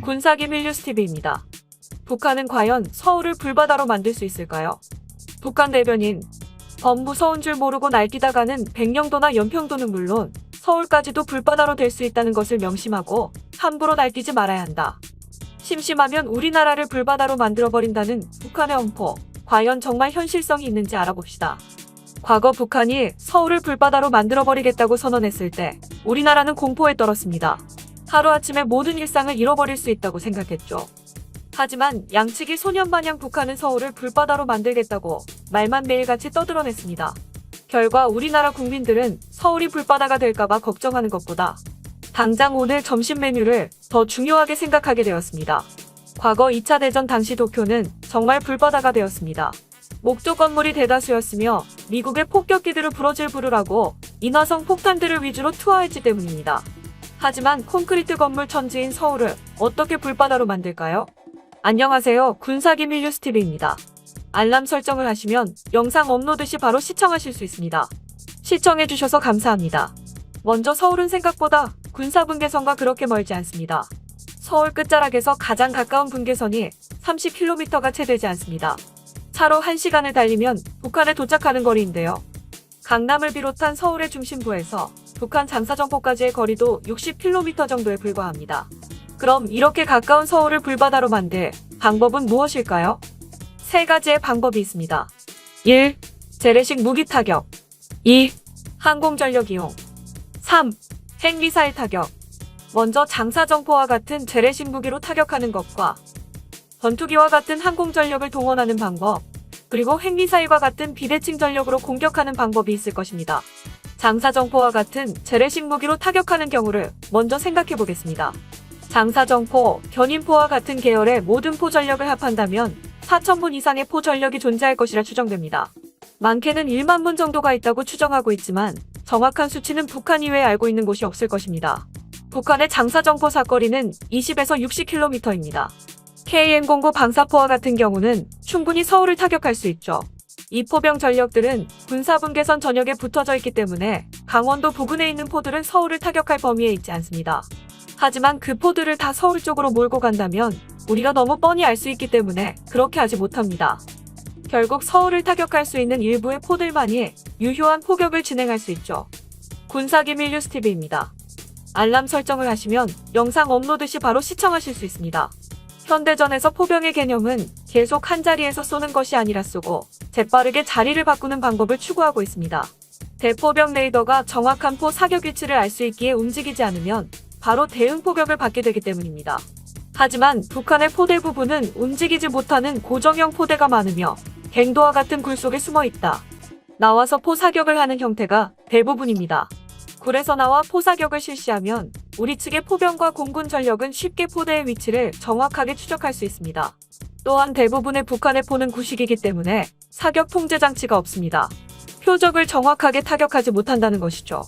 군사기밀 뉴스TV입니다. 북한은 과연 서울을 불바다로 만들 수 있을까요? 북한 대변인, 무서운 줄 모르고 날뛰다가는 백령도나 연평도는 물론 서울까지도 불바다로 될 수 있다는 것을 명심하고 함부로 날뛰지 말아야 한다. 심심하면 우리나라를 불바다로 만들어버린다는 북한의 엄포, 과연 정말 현실성이 있는지 알아봅시다. 과거 북한이 서울을 불바다로 만들어버리겠다고 선언했을 때 우리나라는 공포에 떨었습니다. 하루아침에 모든 일상을 잃어버릴 수 있다고 생각했죠. 하지만 양측이 소년마냥 북한은 서울을 불바다로 만들겠다고 말만 매일같이 떠들어냈습니다. 결과 우리나라 국민들은 서울이 불바다가 될까봐 걱정하는 것보다 당장 오늘 점심 메뉴를 더 중요하게 생각하게 되었습니다. 과거 2차 대전 당시 도쿄는 정말 불바다가 되었습니다. 목조 건물이 대다수였으며 미국의 폭격기들을 부러질 부르라고 인화성 폭탄들을 위주로 투하했기 때문입니다. 하지만 콘크리트 건물 천지인 서울을 어떻게 불바다로 만들까요? 안녕하세요. 군사기밀 뉴스TV입니다. 알람 설정을 하시면 영상 업로드 시 바로 시청하실 수 있습니다. 시청해주셔서 감사합니다. 먼저 서울은 생각보다 군사분계선과 그렇게 멀지 않습니다. 서울 끝자락에서 가장 가까운 분계선이 30km가 채 되지 않습니다. 차로 1시간을 달리면 북한에 도착하는 거리인데요. 강남을 비롯한 서울의 중심부에서 북한 장사정포까지의 거리도 60km 정도에 불과합니다. 그럼 이렇게 가까운 서울을 불바다로 만들 방법은 무엇일까요? 세 가지의 방법이 있습니다. 1. 재래식 무기 타격. 2. 항공전력 이용. 3. 핵미사일 타격. 먼저 장사정포와 같은 재래식 무기로 타격하는 것과 전투기와 같은 항공전력을 동원하는 방법, 그리고 핵미사일과 같은 비대칭 전력으로 공격하는 방법이 있을 것입니다. 장사정포와 같은 재래식 무기로 타격하는 경우를 먼저 생각해 보겠습니다. 장사정포, 견인포와 같은 계열의 모든 포전력을 합한다면 4,000문 이상의 포전력이 존재할 것이라 추정됩니다. 많게는 1만 문 정도가 있다고 추정하고 있지만 정확한 수치는 북한 이외에 알고 있는 곳이 없을 것입니다. 북한의 장사정포 사거리는 20에서 60km입니다. KN-09 방사포와 같은 경우는 충분히 서울을 타격할 수 있죠. 이 포병 전력들은 군사분계선 전역에 붙어져 있기 때문에 강원도 부근에 있는 포들은 서울을 타격할 범위에 있지 않습니다. 하지만 그 포들을 다 서울 쪽으로 몰고 간다면 우리가 너무 뻔히 알 수 있기 때문에 그렇게 하지 못합니다. 결국 서울을 타격할 수 있는 일부의 포들만이 유효한 포격을 진행할 수 있죠. 군사기밀 뉴스TV입니다. 알람 설정을 하시면 영상 업로드 시 바로 시청하실 수 있습니다. 현대전에서 포병의 개념은 계속 한자리에서 쏘는 것이 아니라 쏘고 재빠르게 자리를 바꾸는 방법을 추구하고 있습니다. 대포병 레이더가 정확한 포 사격 위치를 알 수 있기에 움직이지 않으면 바로 대응 포격을 받게 되기 때문입니다. 하지만 북한의 포대 부분은 움직이지 못하는 고정형 포대가 많으며 갱도와 같은 굴 속에 숨어 있다. 나와서 포 사격을 하는 형태가 대부분입니다. 굴에서 나와 포 사격을 실시하면 우리 측의 포병과 공군 전력은 쉽게 포대의 위치를 정확하게 추적할 수 있습니다. 또한 대부분의 북한의 포는 구식이기 때문에 사격 통제 장치가 없습니다. 표적을 정확하게 타격하지 못한다는 것이죠.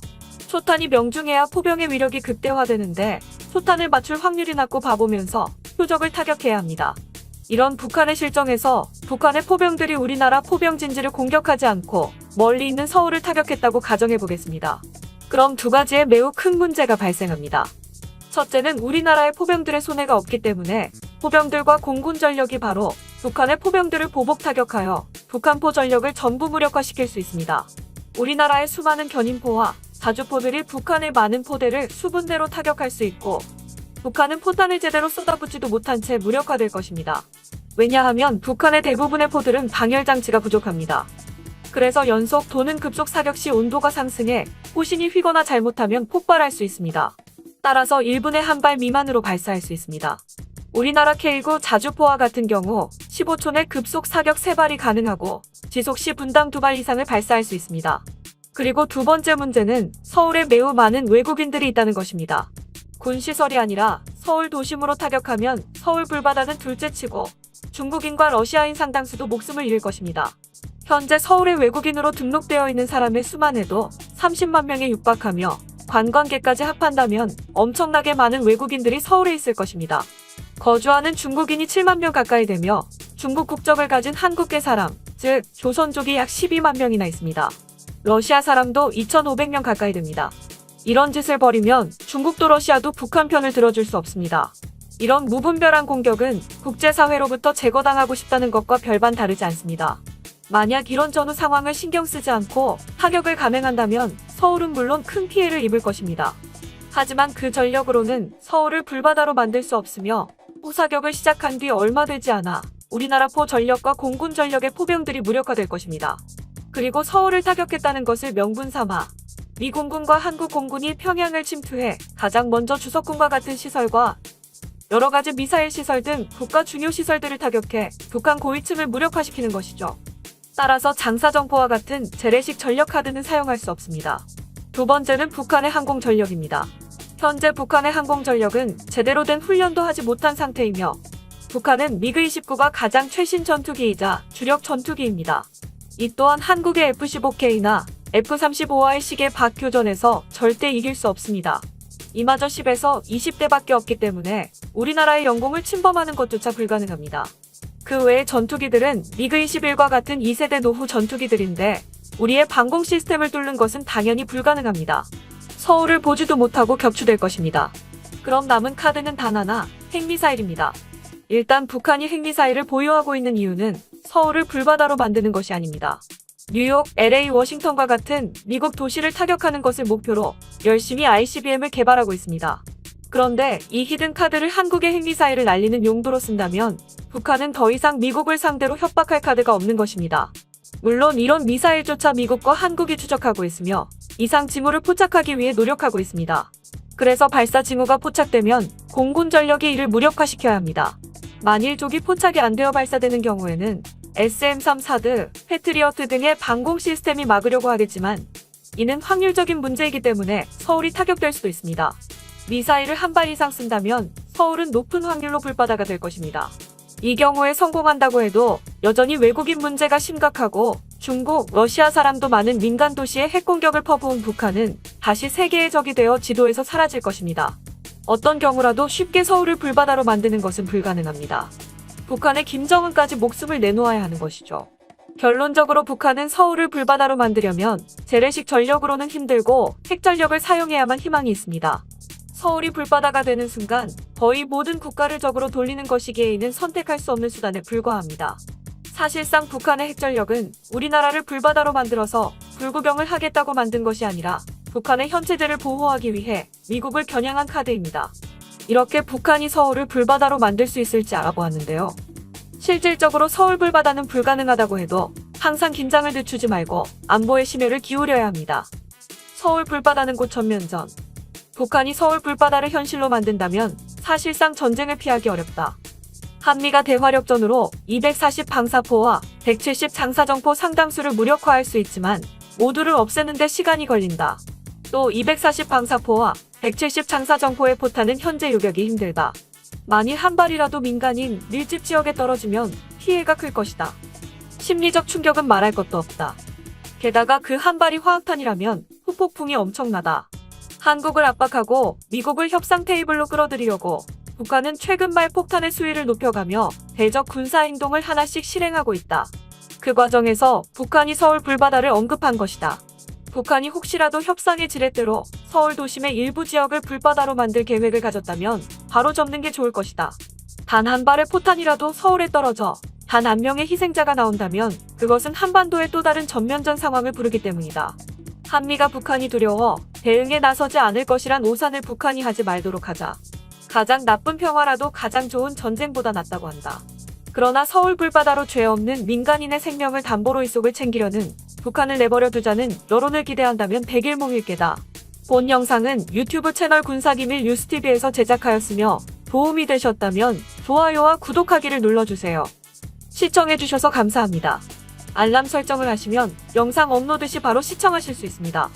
초탄이 명중해야 포병의 위력이 극대화되는데 초탄을 맞출 확률이 낮고 바보면서 표적을 타격해야 합니다. 이런 북한의 실정에서 북한의 포병들이 우리나라 포병 진지를 공격하지 않고 멀리 있는 서울을 타격했다고 가정해보겠습니다. 그럼 두 가지의 매우 큰 문제가 발생합니다. 첫째는 우리나라의 포병들의 손해가 없기 때문에 포병들과 공군 전력이 바로 북한의 포병들을 보복 타격하여 북한 포 전력을 전부 무력화시킬 수 있습니다. 우리나라의 수많은 견인포와 자주포들이 북한의 많은 포대를 수분대로 타격할 수 있고 북한은 포탄을 제대로 쏟아붓지도 못한 채 무력화될 것입니다. 왜냐하면 북한의 대부분의 포들은 방열장치가 부족합니다. 그래서 연속 또는 급속 사격 시 온도가 상승해 포신이 휘거나 잘못하면 폭발할 수 있습니다. 따라서 1분에 한 발 미만으로 발사할 수 있습니다. 우리나라 K9 자주포와 같은 경우 15초 내 급속 사격 3발이 가능하고 지속 시 분당 2발 이상을 발사할 수 있습니다. 그리고 두 번째 문제는 서울에 매우 많은 외국인들이 있다는 것입니다. 군시설이 아니라 서울 도심으로 타격하면 서울 불바다는 둘째치고 중국인과 러시아인 상당수도 목숨을 잃을 것입니다. 현재 서울에 외국인으로 등록되어 있는 사람의 수만 해도 30만 명에 육박하며 관광객까지 합한다면 엄청나게 많은 외국인들이 서울에 있을 것입니다. 거주하는 중국인이 7만 명 가까이 되며 중국 국적을 가진 한국계 사람, 즉 조선족이 약 12만 명이나 있습니다. 러시아 사람도 2,500명 가까이 됩니다. 이런 짓을 벌이면 중국도 러시아도 북한 편을 들어줄 수 없습니다. 이런 무분별한 공격은 국제사회로부터 제거당하고 싶다는 것과 별반 다르지 않습니다. 만약 이런 전후 상황을 신경 쓰지 않고 타격을 감행한다면 서울은 물론 큰 피해를 입을 것입니다. 하지만 그 전력으로는 서울을 불바다로 만들 수 없으며 포사격을 시작한 뒤 얼마 되지 않아 우리나라 포 전력과 공군 전력의 포병들이 무력화될 것입니다. 그리고 서울을 타격했다는 것을 명분 삼아 미 공군과 한국 공군이 평양을 침투해 가장 먼저 주석군과 같은 시설과 여러 가지 미사일 시설 등 국가 중요 시설들을 타격해 북한 고위층을 무력화시키는 것이죠. 따라서 장사정포와 같은 재래식 전력 카드는 사용할 수 없습니다. 두 번째는 북한의 항공 전력입니다. 현재 북한의 항공 전력은 제대로 된 훈련도 하지 못한 상태이며 북한은 미그-29가 가장 최신 전투기이자 주력 전투기입니다. 이 또한 한국의 F-15K나 F-35와의 시계 박교전에서 절대 이길 수 없습니다. 이마저 10에서 20대밖에 없기 때문에 우리나라의 영공을 침범하는 것조차 불가능합니다. 그 외의 전투기들은 미그-21과 같은 2세대 노후 전투기들인데 우리의 방공 시스템을 뚫는 것은 당연히 불가능합니다. 서울을 보지도 못하고 격추될 것입니다. 그럼 남은 카드는 단 하나, 핵미사일입니다. 일단 북한이 핵미사일을 보유하고 있는 이유는 서울을 불바다로 만드는 것이 아닙니다. 뉴욕, LA, 워싱턴과 같은 미국 도시를 타격하는 것을 목표로 열심히 ICBM을 개발하고 있습니다. 그런데 이 히든 카드를 한국의 핵미사일을 날리는 용도로 쓴다면 북한은 더 이상 미국을 상대로 협박할 카드가 없는 것입니다. 물론 이런 미사일조차 미국과 한국이 추적하고 있으며 이상 징후를 포착하기 위해 노력하고 있습니다. 그래서 발사 징후가 포착되면 공군 전력이 이를 무력화시켜야 합니다. 만일 조기 포착이 안 되어 발사되는 경우에는 SM-3 사드, 패트리어트 등의 방공 시스템이 막으려고 하겠지만 이는 확률적인 문제이기 때문에 서울이 타격될 수도 있습니다. 미사일을 한 발 이상 쓴다면 서울은 높은 확률로 불바다가 될 것입니다. 이 경우에 성공한다고 해도 여전히 외국인 문제가 심각하고 중국, 러시아 사람도 많은 민간 도시에 핵공격을 퍼부은 북한은 다시 세계의 적이 되어 지도에서 사라질 것입니다. 어떤 경우라도 쉽게 서울을 불바다로 만드는 것은 불가능합니다. 북한의 김정은까지 목숨을 내놓아야 하는 것이죠. 결론적으로 북한은 서울을 불바다로 만들려면 재래식 전력으로는 힘들고 핵전력을 사용해야만 희망이 있습니다. 서울이 불바다가 되는 순간 거의 모든 국가를 적으로 돌리는 것이기에 이는 선택할 수 없는 수단에 불과합니다. 사실상 북한의 핵전력은 우리나라를 불바다로 만들어서 불구경을 하겠다고 만든 것이 아니라 북한의 현체제를 보호하기 위해 미국을 겨냥한 카드입니다. 이렇게 북한이 서울을 불바다로 만들 수 있을지 알아보았는데요. 실질적으로 서울 불바다는 불가능하다고 해도 항상 긴장을 늦추지 말고 안보에 심혈을 기울여야 합니다. 서울 불바다는 곧 전면전. 북한이 서울 불바다를 현실로 만든다면 사실상 전쟁을 피하기 어렵다. 한미가 대화력전으로 240 방사포와 170 장사정포 상당수를 무력화할 수 있지만 모두를 없애는 데 시간이 걸린다. 또 240 방사포와 170 장사정포의 포탄은 현재 요격이 힘들다. 만일 한 발이라도 민간인 밀집 지역에 떨어지면 피해가 클 것이다. 심리적 충격은 말할 것도 없다. 게다가 그 한 발이 화학탄이라면 후폭풍이 엄청나다. 한국을 압박하고 미국을 협상 테이블로 끌어들이려고 북한은 최근 말 폭탄의 수위를 높여가며 대적 군사행동을 하나씩 실행하고 있다. 그 과정에서 북한이 서울 불바다를 언급한 것이다. 북한이 혹시라도 협상의 지렛대로 서울 도심의 일부 지역을 불바다로 만들 계획을 가졌다면 바로 접는 게 좋을 것이다. 단 한 발의 포탄이라도 서울에 떨어져 단 한 명의 희생자가 나온다면 그것은 한반도의 또 다른 전면전 상황을 부르기 때문이다. 한미가 북한이 두려워 대응에 나서지 않을 것이란 오산을 북한이 하지 말도록 하자. 가장 나쁜 평화라도 가장 좋은 전쟁보다 낫다고 한다. 그러나 서울 불바다로 죄 없는 민간인의 생명을 담보로 이속을 챙기려는 북한을 내버려 두자는 여론을 기대한다면 백일몽일계다. 본 영상은 유튜브 채널 군사기밀 뉴스TV에서 제작하였으며 도움이 되셨다면 좋아요와 구독하기를 눌러주세요. 시청해주셔서 감사합니다. 알람 설정을 하시면 영상 업로드 시 바로 시청하실 수 있습니다.